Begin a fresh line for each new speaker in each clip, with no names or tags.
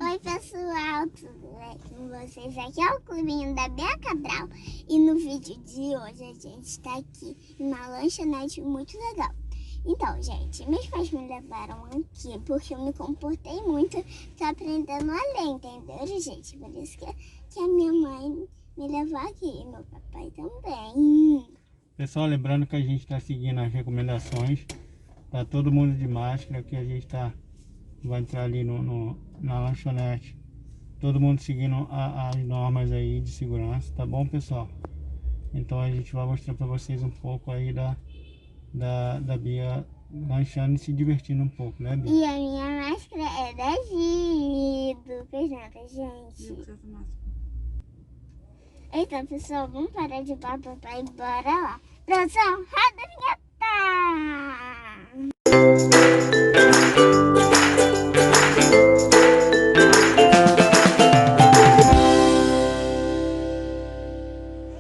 Oi pessoal, tudo bem com vocês? Aqui é o clubinho da Bia Cabral e no vídeo de hoje a gente está aqui em uma lanchonete muito legal. Então, gente, meus pais me levaram aqui porque eu me comportei muito, tô aprendendo a ler, entendeu, gente? Por isso que a minha mãe me levou aqui e meu papai também.
Pessoal, lembrando que a gente está seguindo as recomendações, tá todo mundo de máscara, que a gente vai entrar ali na lanchonete, todo mundo seguindo as normas aí de segurança, tá bom, pessoal? Então a gente vai mostrar para vocês um pouco aí da Bia lanchando e se divertindo um pouco, né, Bia?
E a minha máscara é da Gido, presente, gente. Então, pessoal, vamos parar de papapá e bora lá. Produção, roda a vinheta!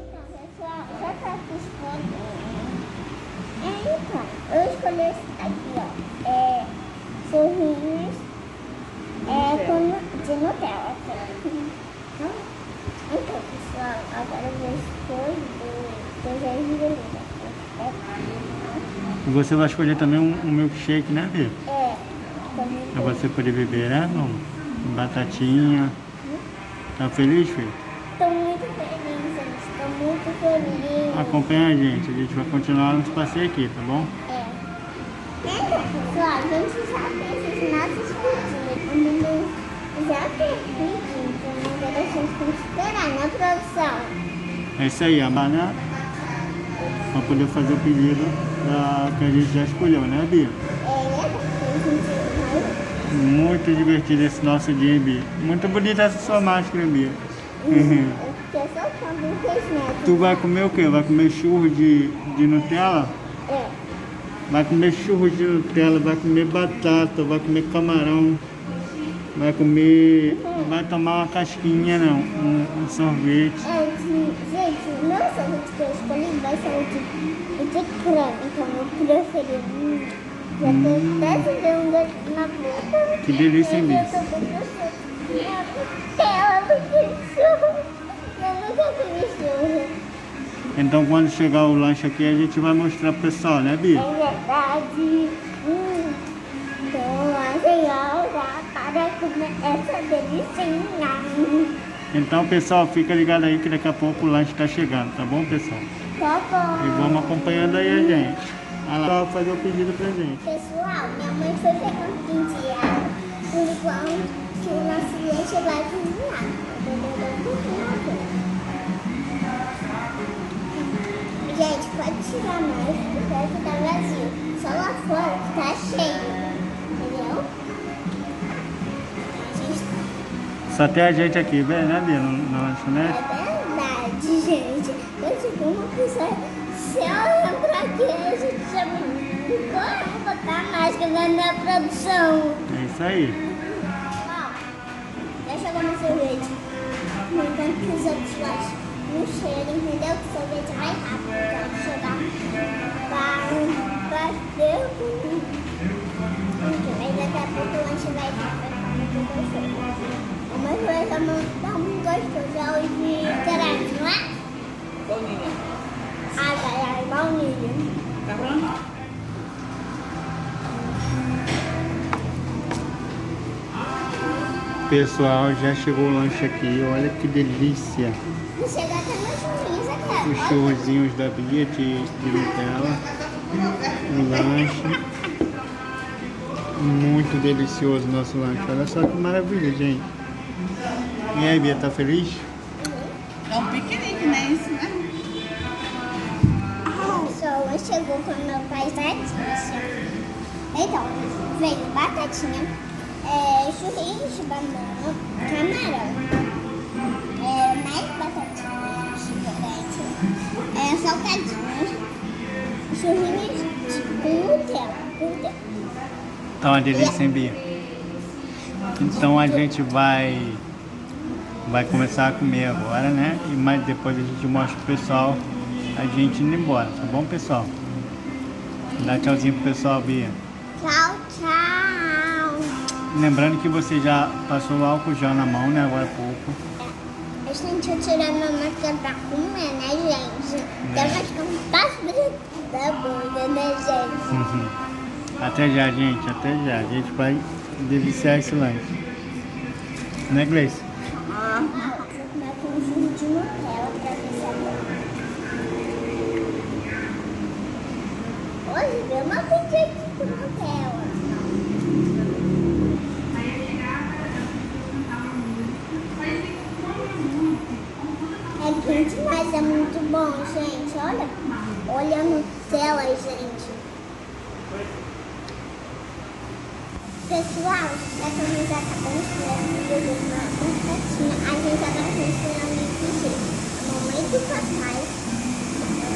Então, pessoal, já tá aqui escolhendo. Então, eu escolhi esse aqui, ó. Sorrinhos de Nutella. Então, pessoal, agora eu vou escolher do gengibre.
E você vai escolher também um milkshake, né, Bia?
Também.
Pra você poder beber, né? Batatinha. Tá feliz, filho?
Tô muito feliz, gente. Tô muito feliz.
Acompanha a gente vai continuar nosso passeio aqui, tá bom?
Então, pessoal, a gente já fez os nossos pedidos. Já fez pedido, então agora a gente tem que esperar, né, produção?
É isso aí, a banana para poder fazer o pedido que a gente já escolheu, né, Bia? Muito divertido esse nosso dia, hein, Bia? Muito bonita essa sua máscara, Bia.
Eu sou fã do cosmético.
Tu vai comer o quê? Vai comer churros de Nutella? Vai comer churros de Nutella, vai comer batata, vai comer camarão, vai tomar uma casquinha, não, um sorvete.
Gente, o meu sorvete que eu escolhi vai ser o de creme, que é o meu preferido. Já tô até sentindo na boca.
Que delícia, hein, Bia?
Eu nunca comi churro.
Então quando chegar o lanche aqui a gente vai mostrar pro pessoal, né, Bia?
É verdade. Então, já para comer essa delicinha.
Então, pessoal, fica ligado aí que daqui a pouco o lanche tá chegando, tá bom, pessoal?
Tá bom.
E vamos acompanhando aí a gente. Olha lá, vai fazer o pedido pra gente.
Pessoal, minha mãe foi pegar um penteado, por enquanto que o nosso lanche vai cozinhar. Gente, pode tirar mais, porque aqui tá vazio. Só lá fora que tá cheio. Entendeu?
Só tem a gente aqui, bem, né, Bia, na lanchonete?
É verdade, gente. Eu tive uma pessoa, se eu lembrar que a gente já me vou botar a máscara na produção.
É isso aí.
Ó, já chegou no sorvete. No entanto que os outros lados não chegam, entendeu? Que o sorvete vai rápido. Pode chegar para ter mas daqui a pouco o lanche vai estar muito gostoso. Mas vai dar muito gostoso. É o de creme, não é?
Baunilha.
Baunilha.
Tá pronto?
Pessoal, já chegou o lanche aqui, olha que delícia.
Não chega até meus churrinhos aqui.
Os churrozinhos da Bia de Nutella. O lanche. Muito delicioso o nosso lanche. Olha só que maravilha, gente. E aí, Bia, tá feliz?
É um piquenique, né? Isso, né?
Pessoal, chegou com meu pai batatinha. Então, veio batatinha, churrinhos de banana, camarão, mais batatinhas diferentes, salgadinhos, churrinhos com Nutella.
Tá uma delícia, hein, Bia? Então a gente vai começar a comer agora, né? Mas depois a gente mostra pro pessoal a gente indo embora, tá bom, pessoal? Dá tchauzinho pro pessoal, Bia.
Tchau, tchau.
Lembrando que você já passou o álcool já na mão, né? Agora há pouco.
A gente tirando a máscara pra comer, né, gente? Tá mascando um passo da boca, né, gente?
Até já, gente. Até já. A gente vai deliciar esse lanche. Né, Gleice?
Vou comer com um fundo de Nutella pra ver se é bom. Hoje eu não pedi aqui com Nutella. É quente, mas é muito bom, gente. Olha a Nutella, gente. Pessoal, a gente já tá construindo muito certinho. A gente já tá construindo desse jeito. A mamãe do papai.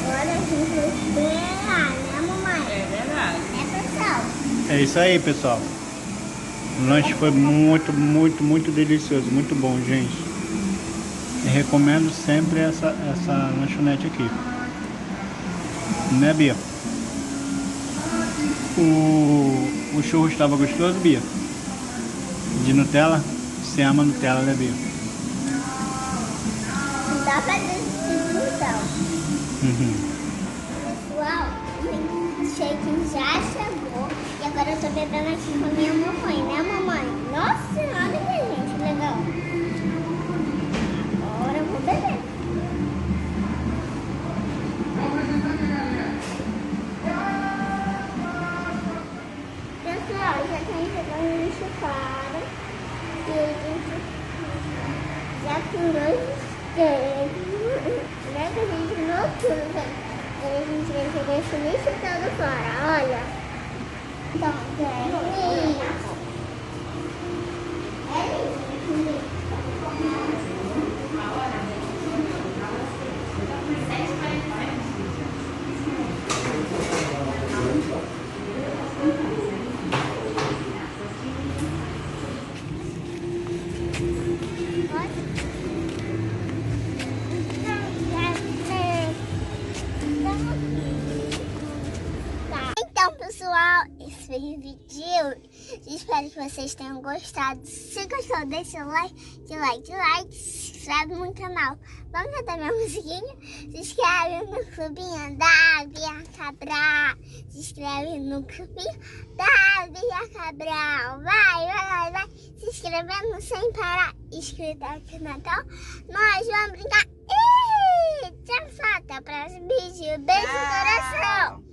Agora a gente vai esperar, né, mamãe?
É verdade.
Né, pessoal?
É isso aí, pessoal. O lanche foi muito delicioso. Muito bom, gente. Eu recomendo sempre essa lanchonete aqui. Né, Bia? O churro estava gostoso, Bia? De Nutella? Você ama Nutella, né, Bia?
Não dá pra desistir, então. Pessoal, o shake já chegou. E agora eu tô bebendo aqui com a minha mamãe, né, mamãe? Nossa senhora, minha gente, legal. Agora eu vou beber. Pessoal, já tá jogando lixo fora. E a gente já curou os dedos. Né, que a gente não cura, gente. E a gente vai jogar esse lixo todo fora, olha. Então, é isso. É isso. Então, pessoal, esse foi o vídeo. Espero que vocês tenham gostado. Se gostou, deixa o like, se inscreve no canal. Vamos cantar minha musiquinha? Se inscreve no clubinho da Bia Cabral. Se inscreve no clubinho da Bia Cabral. Vai. Se inscrevendo sem parar. Inscrito aqui no canal. Nós vamos brincar. Tchau, até o próximo vídeo. Beijo no coração.